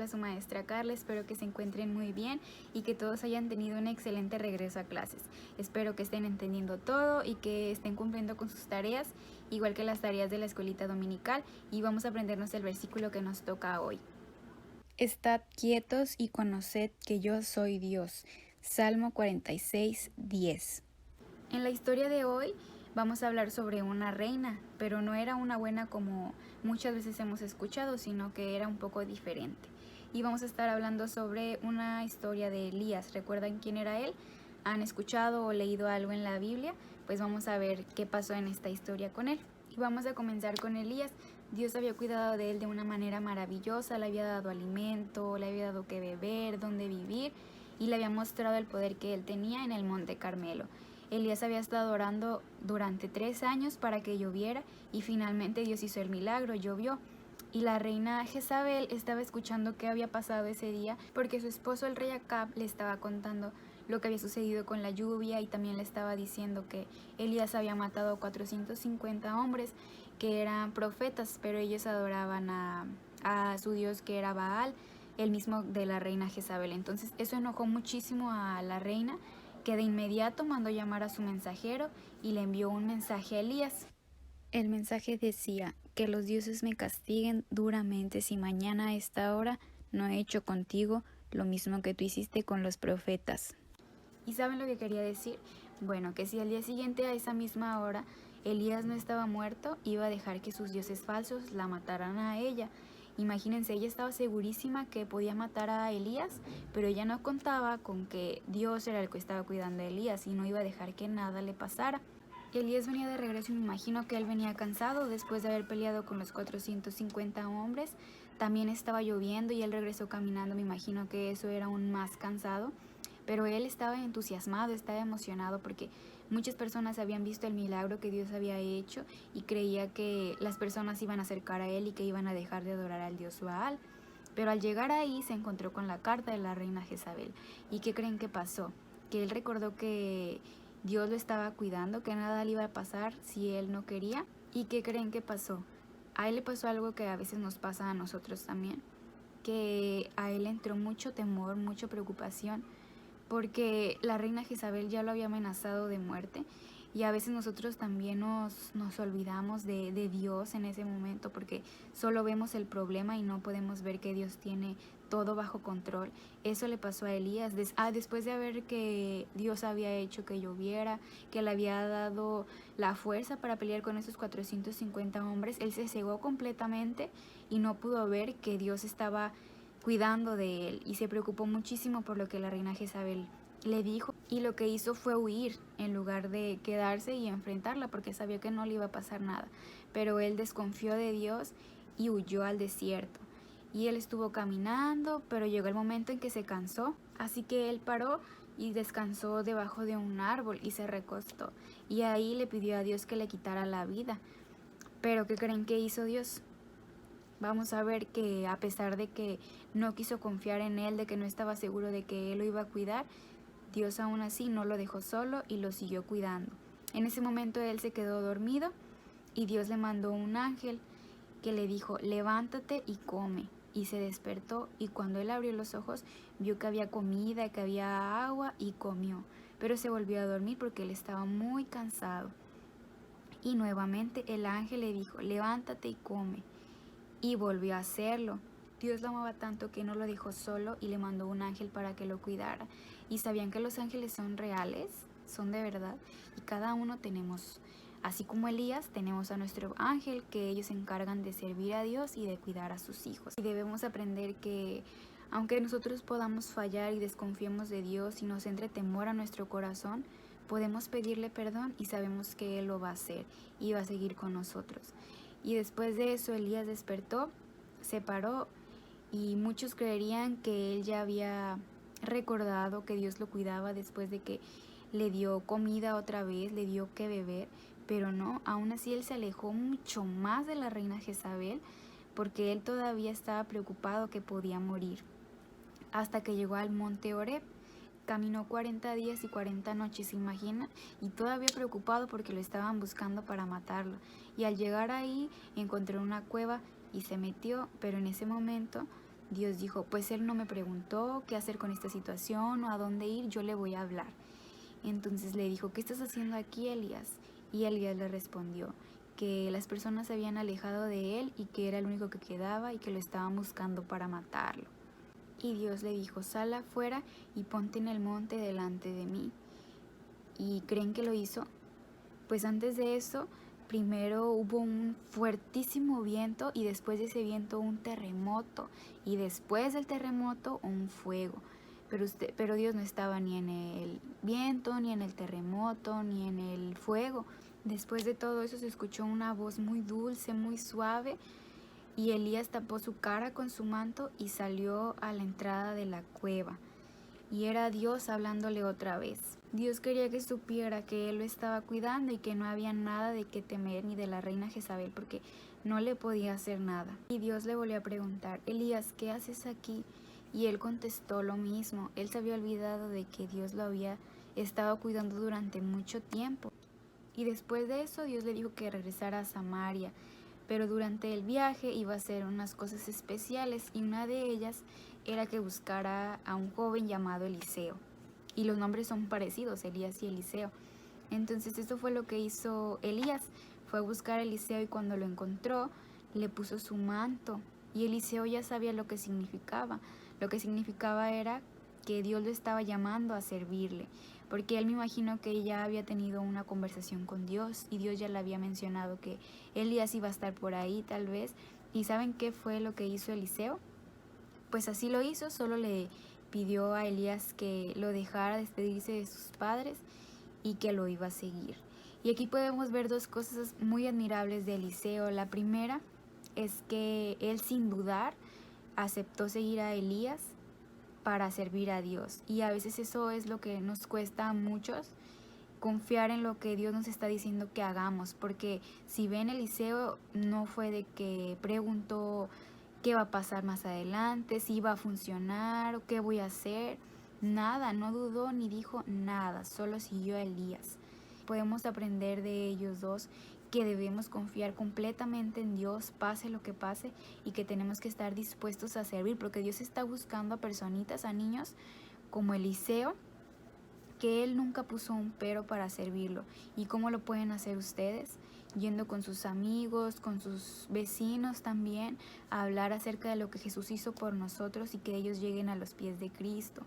habla su maestra Carla, espero que se encuentren muy bien y que todos hayan tenido un excelente regreso a clases. Espero que estén entendiendo todo y que estén cumpliendo con sus tareas, igual que las tareas de la escuelita dominical, y vamos a aprendernos el versículo que nos toca hoy. Estad quietos y conoced que yo soy Dios. Salmo 46, 10. En la historia de hoy vamos a hablar sobre una reina, pero no era una buena como muchas veces hemos escuchado, sino que era un poco diferente. Y vamos a estar hablando sobre una historia de Elías. ¿Recuerdan quién era él? ¿Han escuchado o leído algo en la Biblia? Pues vamos a ver qué pasó en esta historia con él. Y vamos a comenzar con Elías. Dios había cuidado de él de una manera maravillosa, le había dado alimento, le había dado que beber, dónde vivir, y le había mostrado el poder que él tenía en el Monte Carmelo. Elías había estado orando durante 3 años para que lloviera, y finalmente Dios hizo el milagro, llovió. Y la reina Jezabel estaba escuchando qué había pasado ese día, porque su esposo el rey Acab le estaba contando lo que había sucedido con la lluvia, y también le estaba diciendo que Elías había matado 450 hombres que eran profetas, pero ellos adoraban a su dios que era Baal, el mismo de la reina Jezabel. Entonces eso enojó muchísimo a la reina, que de inmediato mandó llamar a su mensajero y le envió un mensaje a Elías. El mensaje decía: que los dioses me castiguen duramente si mañana a esta hora no he hecho contigo lo mismo que tú hiciste con los profetas. ¿Y saben lo que quería decir? Bueno, que si al día siguiente a esa misma hora Elías no estaba muerto, iba a dejar que sus dioses falsos la mataran a ella. Imagínense, ella estaba segurísima que podía matar a Elías, pero ella no contaba con que Dios era el que estaba cuidando a Elías y no iba a dejar que nada le pasara. Elías venía de regreso y me imagino que él venía cansado después de haber peleado con los 450 hombres. También estaba lloviendo y él regresó caminando, me imagino que eso era aún más cansado. Pero él estaba entusiasmado, estaba emocionado porque muchas personas habían visto el milagro que Dios había hecho y creía que las personas iban a acercar a él y que iban a dejar de adorar al dios Baal. Pero al llegar ahí se encontró con la carta de la reina Jezabel. ¿Y qué creen que pasó? Que él recordó que Dios lo estaba cuidando, que nada le iba a pasar si él no quería. ¿Y qué creen que pasó? A él le pasó algo que a veces nos pasa a nosotros también, que a él entró mucho temor, mucha preocupación, porque la reina Jezabel ya lo había amenazado de muerte, y a veces nosotros también nos olvidamos de Dios en ese momento, porque solo vemos el problema y no podemos ver que Dios tiene todo bajo control. Eso le pasó a Elías después de ver que Dios había hecho que lloviera, que le había dado la fuerza para pelear con esos 450 hombres. Él se cegó completamente y no pudo ver que Dios estaba cuidando de él, y se preocupó muchísimo por lo que la reina Jezabel le dijo, y lo que hizo fue huir en lugar de quedarse y enfrentarla, porque sabía que no le iba a pasar nada. Pero él desconfió de Dios y huyó al desierto. Y él estuvo caminando, pero llegó el momento en que se cansó, así que él paró y descansó debajo de un árbol y se recostó. Y ahí le pidió a Dios que le quitara la vida. Pero ¿qué creen que hizo Dios? Vamos a ver que a pesar de que no quiso confiar en él, de que no estaba seguro de que él lo iba a cuidar, Dios aún así no lo dejó solo y lo siguió cuidando. En ese momento él se quedó dormido y Dios le mandó un ángel que le dijo: levántate y come. Y se despertó, y cuando él abrió los ojos vio que había comida, que había agua, y comió. Pero se volvió a dormir porque él estaba muy cansado. Y nuevamente el ángel le dijo: levántate y come. Y volvió a hacerlo. Dios lo amaba tanto que no lo dejó solo y le mandó un ángel para que lo cuidara. ¿Y sabían que los ángeles son reales? Son de verdad. Y cada uno tenemos, así como Elías, tenemos a nuestro ángel, que ellos se encargan de servir a Dios y de cuidar a sus hijos. Y debemos aprender que aunque nosotros podamos fallar y desconfiemos de Dios y nos entre temor a nuestro corazón, podemos pedirle perdón y sabemos que Él lo va a hacer y va a seguir con nosotros. Y después de eso Elías despertó, se paró, y muchos creerían que él ya había recordado que Dios lo cuidaba después de que le dio comida otra vez, le dio que beber, pero no, aún así él se alejó mucho más de la reina Jezabel, porque él todavía estaba preocupado que podía morir. Hasta que llegó al monte Oreb, caminó 40 días y 40 noches, ¿se imaginan? Y todavía preocupado porque lo estaban buscando para matarlo. Y al llegar ahí encontró una cueva y se metió, pero en ese momento Dios dijo, pues él no me preguntó qué hacer con esta situación o a dónde ir, yo le voy a hablar. Entonces le dijo, ¿qué estás haciendo aquí, Elías? Y Elías le respondió que las personas se habían alejado de él y que era el único que quedaba y que lo estaban buscando para matarlo. Y Dios le dijo, sal afuera y ponte en el monte delante de mí. ¿Y creen que lo hizo? Pues antes de eso, primero hubo un fuertísimo viento y después de ese viento un terremoto y después del terremoto un fuego. Pero Dios no estaba ni en el viento, ni en el terremoto, ni en el fuego. Después de todo eso se escuchó una voz muy dulce, muy suave, y Elías tapó su cara con su manto y salió a la entrada de la cueva. Y era Dios hablándole otra vez. Dios quería que supiera que él lo estaba cuidando y que no había nada de qué temer ni de la reina Jezabel porque no le podía hacer nada. Y Dios le volvió a preguntar, Elías, ¿qué haces aquí? Y él contestó lo mismo. Él se había olvidado de que Dios lo había estado cuidando durante mucho tiempo. Y después de eso Dios le dijo que regresara a Samaria. Pero durante el viaje iba a hacer unas cosas especiales y una de ellas era que buscara a un joven llamado Eliseo. Y los nombres son parecidos, Elías y Eliseo. Entonces esto fue lo que hizo Elías. Fue a buscar a Eliseo y cuando lo encontró le puso su manto. Y Eliseo ya sabía lo que significaba. Lo que significaba era que Dios lo estaba llamando a servirle. Porque él me imagino que ya había tenido una conversación con Dios y Dios ya le había mencionado que Elías iba a estar por ahí tal vez. ¿Y saben qué fue lo que hizo Eliseo? Pues así lo hizo, solo le pidió a Elías que lo dejara despedirse de sus padres y que lo iba a seguir. Y aquí podemos ver dos cosas muy admirables de Eliseo. La primera es que él sin dudar aceptó seguir a Elías para servir a Dios. Y a veces eso es lo que nos cuesta a muchos, confiar en lo que Dios nos está diciendo que hagamos, porque si ven Eliseo no fue de que preguntó qué va a pasar más adelante, si va a funcionar o qué voy a hacer, nada, no dudó ni dijo nada, solo siguió a Elías. Podemos aprender de ellos dos que debemos confiar completamente en Dios, pase lo que pase, y que tenemos que estar dispuestos a servir, porque Dios está buscando a personitas, a niños como Eliseo, que él nunca puso un pero para servirlo. ¿Y cómo lo pueden hacer ustedes? Yendo con sus amigos, con sus vecinos también, a hablar acerca de lo que Jesús hizo por nosotros y que ellos lleguen a los pies de Cristo.